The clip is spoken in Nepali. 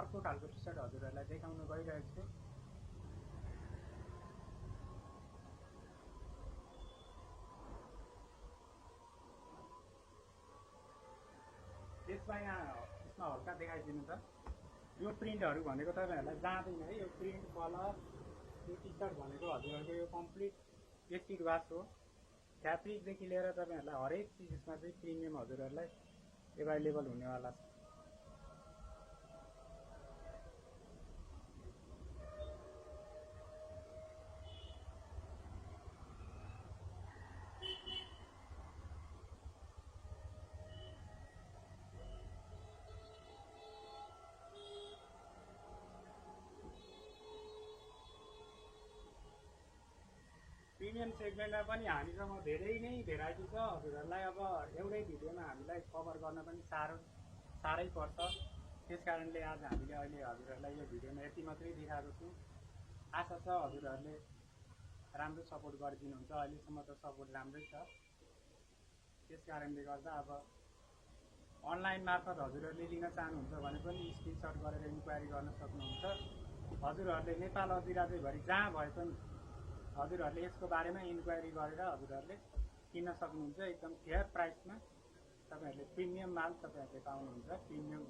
अर्को खालको टी सर्ट हजुरहरूलाई देखाउन गइरहेको छु। त्यसमा यसमा हल्का देखाइदिनु त। यो प्रिन्टहरू भनेको तपाईँहरूलाई जाँदैन है। यो प्रिन्ट कलर यो टी सर्ट भनेको हजुरहरूको यो कम्प्लिट एसिड वास हो। फ्याब्रिकदेखि लिएर तपाईँहरूलाई हरेक चिज यसमा चाहिँ प्रिमियम हजुरहरूलाई एभाइलेबल हुनेवाला छ। प्रिमियम सेगमेन्टमा पनि हामीसँग धेरै नै भेराइटी छ। हजुरहरूलाई अब एउटै भिडियोमा हामीलाई कभर गर्न पनि साह्रै पर्छ। त्यस कारणले आज हामीले अहिले हजुरहरूलाई यो भिडियोमा यति मात्रै देखाएको छौँ। आशा छ हजुरहरूले राम्रो सपोर्ट गरिदिनुहुन्छ। अहिलेसम्म त सपोर्ट राम्रै छ। त्यस कारणले गर्दा अब अनलाइन मार्फत हजुरहरूले लिन चाहनुहुन्छ भने पनि स्क्रिनसट गरेर इन्क्वायरी गर्न सक्नुहुन्छ। हजुरहरूले नेपाल अधिराज्यभरि जहाँ भए पनि हजुरहरूले यसको बारेमा इन्क्वायरी गरेर हजुरहरूले किन्न सक्नुहुन्छ। एकदम फेयर प्राइसमा तपाईँहरूले प्रिमियम माल तपाईँहरूले पाउनुहुन्छ। प्रिमियम